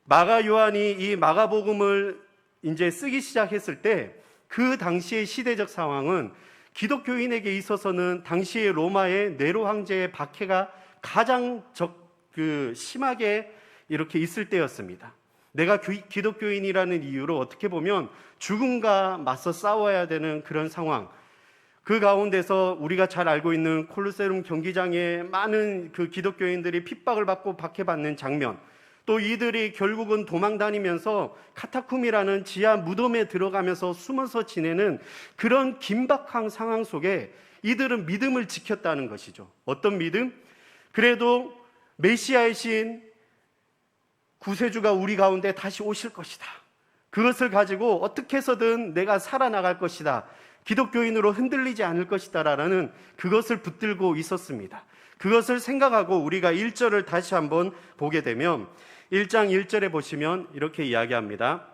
마가 요한이 이 마가복음을 이제 쓰기 시작했을 때 그 당시의 시대적 상황은 기독교인에게 있어서는 당시의 로마의 네로 황제의 박해가 가장 심하게 이렇게 있을 때였습니다. 내가 기독교인이라는 이유로 어떻게 보면 죽음과 맞서 싸워야 되는 그런 상황, 그 가운데서 우리가 잘 알고 있는 콜로세움 경기장에 많은 그 기독교인들이 핍박을 받고 박해받는 장면, 또 이들이 결국은 도망 다니면서 카타쿰이라는 지하 무덤에 들어가면서 숨어서 지내는 그런 긴박한 상황 속에 이들은 믿음을 지켰다는 것이죠. 어떤 믿음? 그래도 메시아이신 구세주가 우리 가운데 다시 오실 것이다. 그것을 가지고 어떻게 해서든 내가 살아나갈 것이다. 기독교인으로 흔들리지 않을 것이다 라는 그것을 붙들고 있었습니다. 그것을 생각하고 우리가 1절을 다시 한번 보게 되면 1장 1절에 보시면 이렇게 이야기합니다.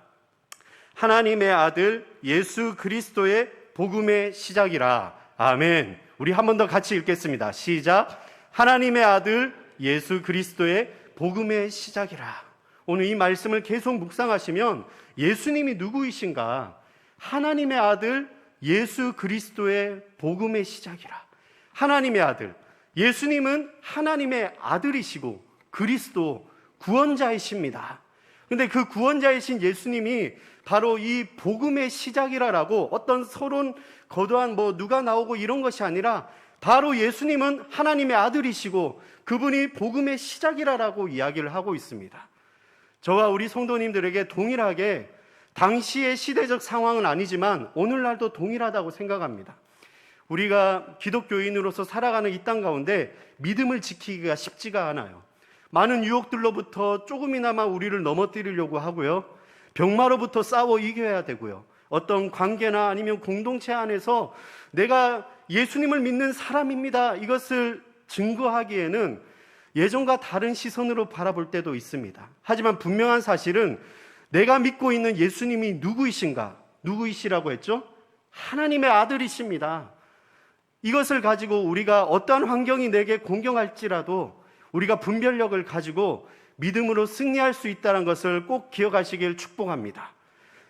하나님의 아들 예수 그리스도의 복음의 시작이라. 아멘. 우리 한 번 더 같이 읽겠습니다. 시작. 하나님의 아들 예수 그리스도의 복음의 시작이라. 오늘 이 말씀을 계속 묵상하시면 예수님이 누구이신가? 하나님의 아들 예수 그리스도의 복음의 시작이라. 하나님의 아들, 예수님은 하나님의 아들이시고 그리스도 구원자이십니다. 그런데 그 구원자이신 예수님이 바로 이 복음의 시작이라라고 어떤 서론 거대한 누가 나오고 이런 것이 아니라 바로 예수님은 하나님의 아들이시고 그분이 복음의 시작이라라고 이야기를 하고 있습니다. 저와 우리 성도님들에게 동일하게 당시의 시대적 상황은 아니지만 오늘날도 동일하다고 생각합니다. 우리가 기독교인으로서 살아가는 이 땅 가운데 믿음을 지키기가 쉽지가 않아요. 많은 유혹들로부터 조금이나마 우리를 넘어뜨리려고 하고요. 병마로부터 싸워 이겨야 되고요. 어떤 관계나 아니면 공동체 안에서 내가 예수님을 믿는 사람입니다. 이것을 증거하기에는 예전과 다른 시선으로 바라볼 때도 있습니다. 하지만 분명한 사실은 내가 믿고 있는 예수님이 누구이신가? 누구이시라고 했죠? 하나님의 아들이십니다. 이것을 가지고 우리가 어떠한 환경이 내게 공경할지라도 우리가 분별력을 가지고 믿음으로 승리할 수 있다는 것을 꼭 기억하시길 축복합니다.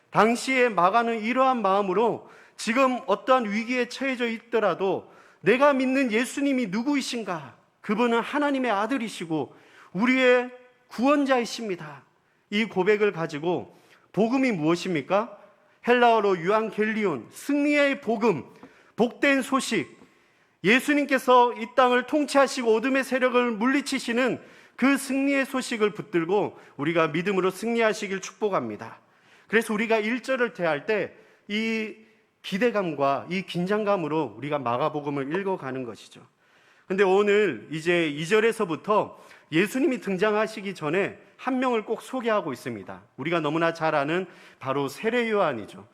당시에 마가는 이러한 마음으로 지금 어떠한 위기에 처해져 있더라도 내가 믿는 예수님이 누구이신가? 그분은 하나님의 아들이시고 우리의 구원자이십니다. 이 고백을 가지고 복음이 무엇입니까? 헬라어로 유앙겔리온, 승리의 복음, 복된 소식, 예수님께서 이 땅을 통치하시고 어둠의 세력을 물리치시는 그 승리의 소식을 붙들고 우리가 믿음으로 승리하시길 축복합니다. 그래서 우리가 1절을 대할 때 이 기대감과 이 긴장감으로 우리가 마가복음을 읽어가는 것이죠. 근데 오늘 이제 2절에서부터 예수님이 등장하시기 전에 한 명을 꼭 소개하고 있습니다. 우리가 너무나 잘 아는 바로 세례 요한이죠.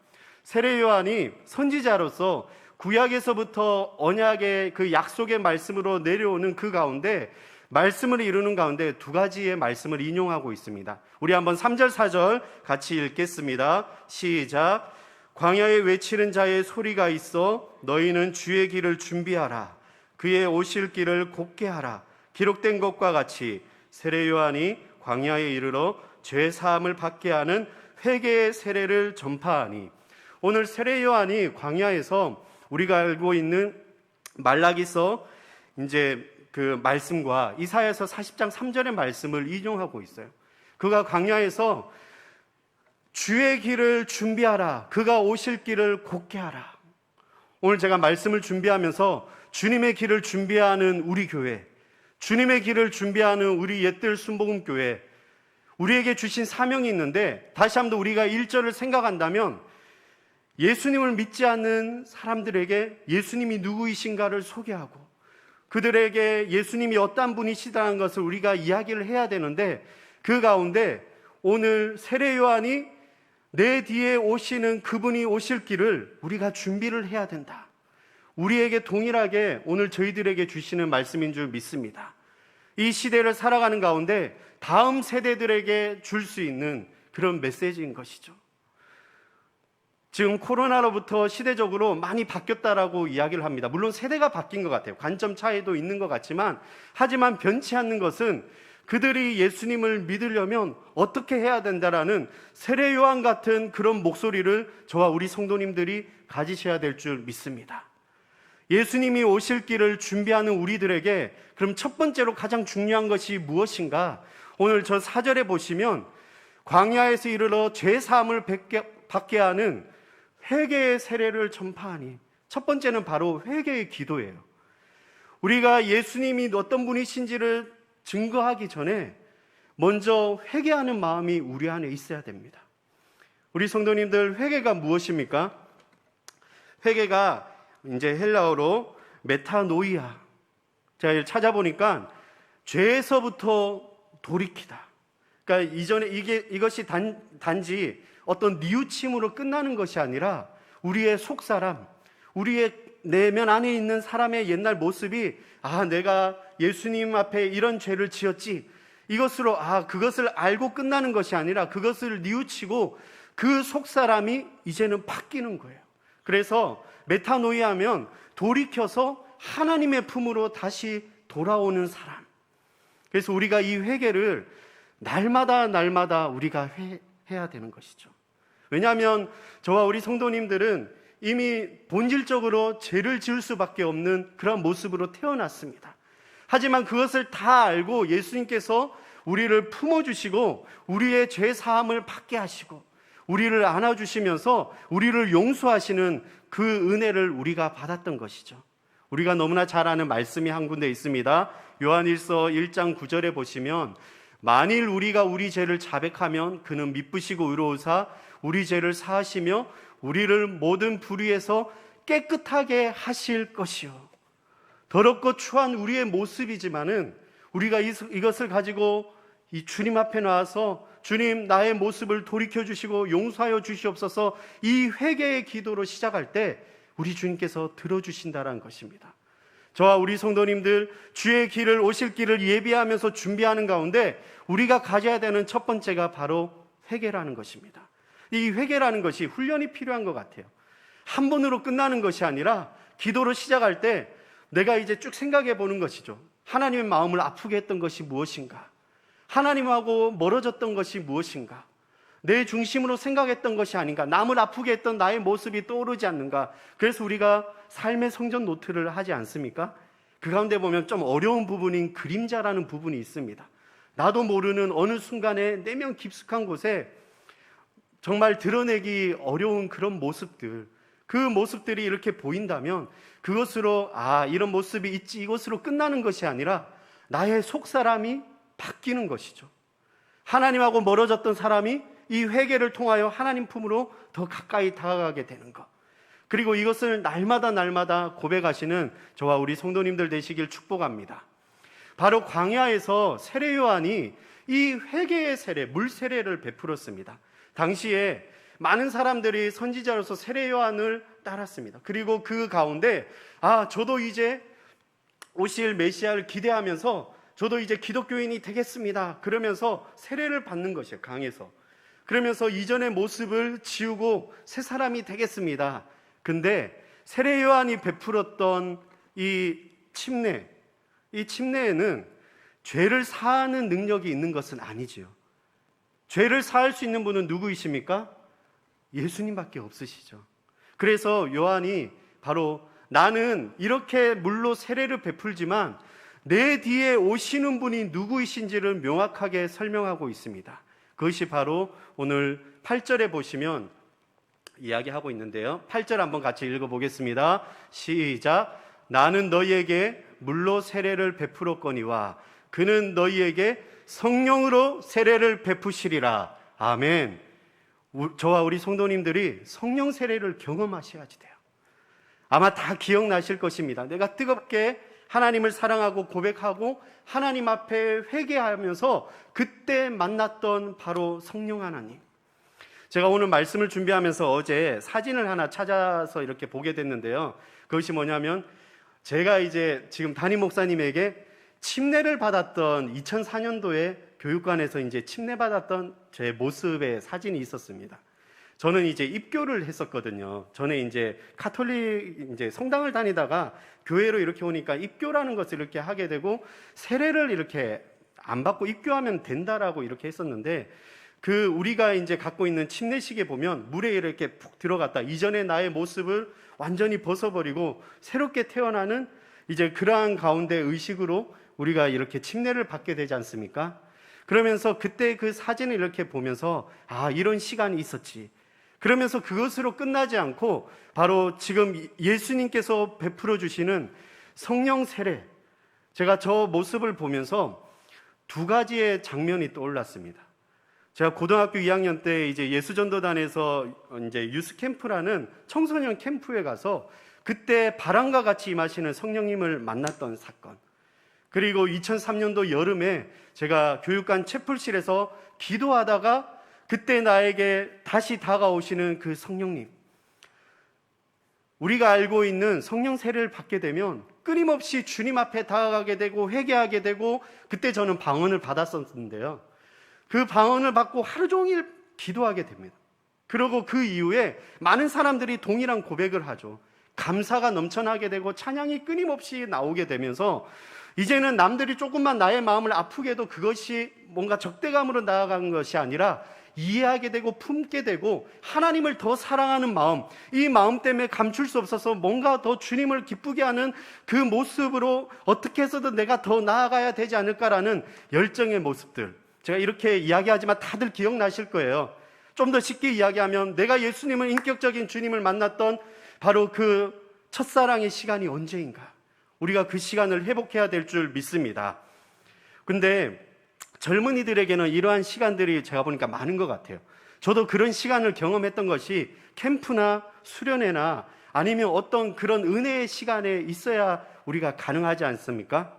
세례 요한이 선지자로서 구약에서부터 언약의 그 약속의 말씀으로 내려오는 그 가운데 말씀을 이루는 가운데 두 가지의 말씀을 인용하고 있습니다. 우리 한번 3절 4절 같이 읽겠습니다. 시작. 광야에 외치는 자의 소리가 있어 너희는 주의 길을 준비하라. 그의 오실 길을 곱게 하라. 기록된 것과 같이 세례 요한이 광야에 이르러 죄 사함을 받게 하는 회개의 세례를 전파하니. 오늘 세례 요한이 광야에서 우리가 알고 있는 말라기서 이제 그 말씀과 이사야서 40장 3절의 말씀을 인용하고 있어요. 그가 광야에서 주의 길을 준비하라. 그가 오실 길을 곱게 하라. 오늘 제가 말씀을 준비하면서 주님의 길을 준비하는 우리 교회, 주님의 길을 준비하는 우리 옛들 순복음교회, 우리에게 주신 사명이 있는데 다시 한번 우리가 1절을 생각한다면 예수님을 믿지 않는 사람들에게 예수님이 누구이신가를 소개하고 그들에게 예수님이 어떤 분이시다는 것을 우리가 이야기를 해야 되는데 그 가운데 오늘 세례 요한이 내 뒤에 오시는 그분이 오실 길을 우리가 준비를 해야 된다. 우리에게 동일하게 오늘 저희들에게 주시는 말씀인 줄 믿습니다. 이 시대를 살아가는 가운데 다음 세대들에게 줄 수 있는 그런 메시지인 것이죠. 지금 코로나로부터 시대적으로 많이 바뀌었다라고 이야기를 합니다. 물론 세대가 바뀐 것 같아요. 관점 차이도 있는 것 같지만 하지만 변치 않는 것은 그들이 예수님을 믿으려면 어떻게 해야 된다라는 세례 요한 같은 그런 목소리를 저와 우리 성도님들이 가지셔야 될 줄 믿습니다. 예수님이 오실 길을 준비하는 우리들에게 그럼 첫 번째로 가장 중요한 것이 무엇인가? 오늘 저 4절에 보시면 광야에서 이르러 죄 사함을 받게 하는 회개의 세례를 전파하니, 첫 번째는 바로 회개의 기도예요. 우리가 예수님이 어떤 분이신지를 증거하기 전에 먼저 회개하는 마음이 우리 안에 있어야 됩니다. 우리 성도님들, 회개가 무엇입니까? 회개가 이제 헬라어로 메타노이아. 제가 찾아보니까 죄에서부터 돌이키다. 그러니까 이전에 이것이 단지 어떤 뉘우침으로 끝나는 것이 아니라 우리의 속사람, 우리의 내면 안에 있는 사람의 옛날 모습이 내가 예수님 앞에 이런 죄를 지었지, 이것으로 그것을 알고 끝나는 것이 아니라 그것을 뉘우치고 그 속사람이 이제는 바뀌는 거예요. 그래서 메타노이아면 돌이켜서 하나님의 품으로 다시 돌아오는 사람. 그래서 우리가 이 회개를 날마다 우리가 해야 되는 것이죠. 왜냐하면 저와 우리 성도님들은 이미 본질적으로 죄를 지을 수밖에 없는 그런 모습으로 태어났습니다. 하지만 그것을 다 알고 예수님께서 우리를 품어주시고 우리의 죄 사함을 받게 하시고 우리를 안아주시면서 우리를 용서하시는 그 은혜를 우리가 받았던 것이죠. 우리가 너무나 잘 아는 말씀이 한 군데 있습니다. 요한일서 1장 9절에 보시면 만일 우리가 우리 죄를 자백하면 그는 미쁘시고 의로우사 우리 죄를 사하시며 우리를 모든 불의에서 깨끗하게 하실 것이요. 더럽고 추한 우리의 모습이지만은 우리가 이것을 가지고 이 주님 앞에 나와서 주님, 나의 모습을 돌이켜 주시고 용서하여 주시옵소서, 이 회개의 기도로 시작할 때 우리 주님께서 들어주신다는 것입니다. 저와 우리 성도님들, 주의 길을, 오실 길을 예비하면서 준비하는 가운데 우리가 가져야 되는 첫 번째가 바로 회개라는 것입니다. 이 회개라는 것이 훈련이 필요한 것 같아요. 한 번으로 끝나는 것이 아니라 기도로 시작할 때 내가 이제 쭉 생각해 보는 것이죠. 하나님의 마음을 아프게 했던 것이 무엇인가? 하나님하고 멀어졌던 것이 무엇인가? 내 중심으로 생각했던 것이 아닌가? 남을 아프게 했던 나의 모습이 떠오르지 않는가? 그래서 우리가 삶의 성전 노트를 하지 않습니까? 그 가운데 보면 좀 어려운 부분인 그림자라는 부분이 있습니다. 나도 모르는 어느 순간에 내면 깊숙한 곳에 정말 드러내기 어려운 그런 모습들, 그 모습들이 이렇게 보인다면 그것으로 이런 모습이 있지, 이것으로 끝나는 것이 아니라 나의 속사람이 바뀌는 것이죠. 하나님하고 멀어졌던 사람이 이 회개를 통하여 하나님 품으로 더 가까이 다가가게 되는 것. 그리고 이것을 날마다 고백하시는 저와 우리 성도님들 되시길 축복합니다. 바로 광야에서 세례 요한이 이 회개의 세례, 물 세례를 베풀었습니다. 당시에 많은 사람들이 선지자로서 세례 요한을 따랐습니다. 그리고 그 가운데 저도 이제 오실 메시아를 기대하면서 저도 이제 기독교인이 되겠습니다. 그러면서 세례를 받는 것이에요. 강에서. 그러면서 이전의 모습을 지우고 새 사람이 되겠습니다. 근데 세례 요한이 베풀었던 이 침례에는 죄를 사하는 능력이 있는 것은 아니지요. 죄를 사할 수 있는 분은 누구이십니까? 예수님밖에 없으시죠. 그래서 요한이 바로 나는 이렇게 물로 세례를 베풀지만 내 뒤에 오시는 분이 누구이신지를 명확하게 설명하고 있습니다. 그것이 바로 오늘 8절에 보시면 이야기하고 있는데요. 8절 한번 같이 읽어보겠습니다. 시작. 나는 너희에게 물로 세례를 베풀었거니와 그는 너희에게 성령으로 세례를 베푸시리라. 아멘. 저와 우리 성도님들이 성령 세례를 경험하셔야지 돼요. 아마 다 기억나실 것입니다. 내가 뜨겁게 하나님을 사랑하고 고백하고 하나님 앞에 회개하면서 그때 만났던 바로 성령 하나님. 제가 오늘 말씀을 준비하면서 어제 사진을 하나 찾아서 이렇게 보게 됐는데요. 그것이 뭐냐면 제가 이제 지금 담임 목사님에게 침례를 받았던 2004년도에 교육관에서 이제 침례받았던 제 모습의 사진이 있었습니다. 저는 이제 입교를 했었거든요. 전에 이제 가톨릭 이제 성당을 다니다가 교회로 이렇게 오니까 입교라는 것을 이렇게 하게 되고 세례를 이렇게 안 받고 입교하면 된다라고 이렇게 했었는데, 우리가 이제 갖고 있는 침례식에 보면 물에 이렇게 푹 들어갔다, 이전의 나의 모습을 완전히 벗어버리고 새롭게 태어나는 이제 그러한 가운데 의식으로 우리가 이렇게 침례를 받게 되지 않습니까? 그러면서 그때 그 사진을 이렇게 보면서 이런 시간이 있었지. 그러면서 그것으로 끝나지 않고 바로 지금 예수님께서 베풀어 주시는 성령 세례, 제가 저 모습을 보면서 두 가지의 장면이 떠올랐습니다. 제가 고등학교 2학년 때 이제 예수전도단에서 이제 유스 캠프라는 청소년 캠프에 가서 그때 바람과 같이 임하시는 성령님을 만났던 사건. 그리고 2003년도 여름에 제가 교육관 채플실에서 기도하다가 그때 나에게 다시 다가오시는 그 성령님. 우리가 알고 있는 성령 세례를 받게 되면 끊임없이 주님 앞에 다가가게 되고 회개하게 되고, 그때 저는 방언을 받았었는데요. 그 방언을 받고 하루 종일 기도하게 됩니다. 그리고 그 이후에 많은 사람들이 동일한 고백을 하죠. 감사가 넘쳐나게 되고 찬양이 끊임없이 나오게 되면서 이제는 남들이 조금만 나의 마음을 아프게 해도 그것이 뭔가 적대감으로 나아가는 것이 아니라 이해하게 되고 품게 되고 하나님을 더 사랑하는 마음, 이 마음 때문에 감출 수 없어서 뭔가 더 주님을 기쁘게 하는 그 모습으로 어떻게 해서든 내가 더 나아가야 되지 않을까라는 열정의 모습들, 제가 이렇게 이야기하지만 다들 기억나실 거예요. 좀 더 쉽게 이야기하면 내가 예수님을, 인격적인 주님을 만났던 바로 그 첫사랑의 시간이 언제인가, 우리가 그 시간을 회복해야 될 줄 믿습니다. 근데 젊은이들에게는 이러한 시간들이 제가 보니까 많은 것 같아요. 저도 그런 시간을 경험했던 것이 캠프나 수련회나 아니면 어떤 그런 은혜의 시간에 있어야 우리가 가능하지 않습니까?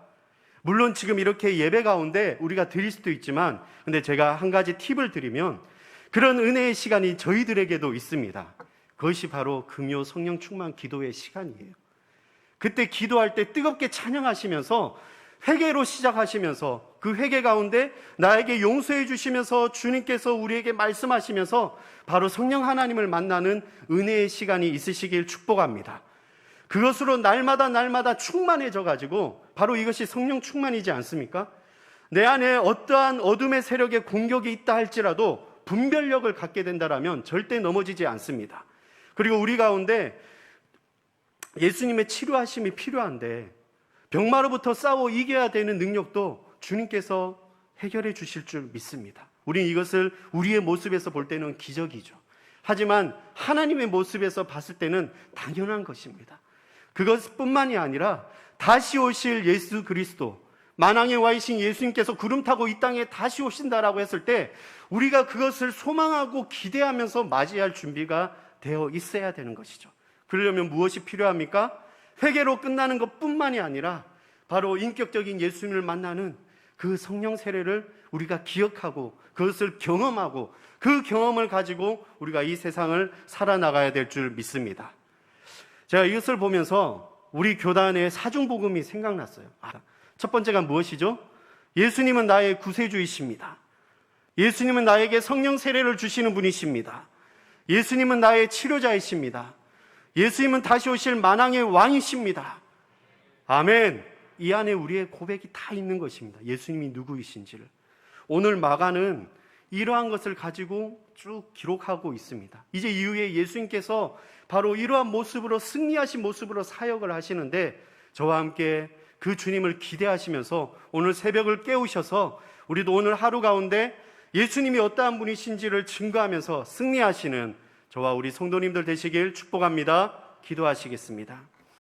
물론 지금 이렇게 예배 가운데 우리가 드릴 수도 있지만, 근데 제가 한 가지 팁을 드리면 그런 은혜의 시간이 저희들에게도 있습니다. 그것이 바로 금요 성령 충만 기도의 시간이에요. 그때 기도할 때 뜨겁게 찬양하시면서 회개로 시작하시면서 그 회개 가운데 나에게 용서해 주시면서 주님께서 우리에게 말씀하시면서 바로 성령 하나님을 만나는 은혜의 시간이 있으시길 축복합니다. 그것으로 날마다 충만해져 가지고 바로 이것이 성령 충만이지 않습니까? 내 안에 어떠한 어둠의 세력의 공격이 있다 할지라도 분별력을 갖게 된다라면 절대 넘어지지 않습니다. 그리고 우리 가운데 예수님의 치료하심이 필요한데 병마로부터 싸워 이겨야 되는 능력도 주님께서 해결해 주실 줄 믿습니다. 우리는 이것을 우리의 모습에서 볼 때는 기적이죠. 하지만 하나님의 모습에서 봤을 때는 당연한 것입니다. 그것뿐만이 아니라 다시 오실 예수 그리스도, 만왕에 와 계신 예수님께서 구름 타고 이 땅에 다시 오신다라고 했을 때 우리가 그것을 소망하고 기대하면서 맞이할 준비가 되어 있어야 되는 것이죠. 그러려면 무엇이 필요합니까? 회개로 끝나는 것뿐만이 아니라 바로 인격적인 예수님을 만나는 그 성령 세례를 우리가 기억하고 그것을 경험하고 그 경험을 가지고 우리가 이 세상을 살아나가야 될 줄 믿습니다. 제가 이것을 보면서 우리 교단의 사중복음이 생각났어요. 첫 번째가 무엇이죠? 예수님은 나의 구세주이십니다. 예수님은 나에게 성령 세례를 주시는 분이십니다. 예수님은 나의 치료자이십니다. 예수님은 다시 오실 만왕의 왕이십니다. 아멘. 이 안에 우리의 고백이 다 있는 것입니다. 예수님이 누구이신지를. 오늘 마가는 이러한 것을 가지고 쭉 기록하고 있습니다. 이제 이후에 예수님께서 바로 이러한 모습으로, 승리하신 모습으로 사역을 하시는데 저와 함께 그 주님을 기대하시면서 오늘 새벽을 깨우셔서 우리도 오늘 하루 가운데 예수님이 어떠한 분이신지를 증거하면서 승리하시는 저와 우리 성도님들 되시길 축복합니다. 기도하시겠습니다.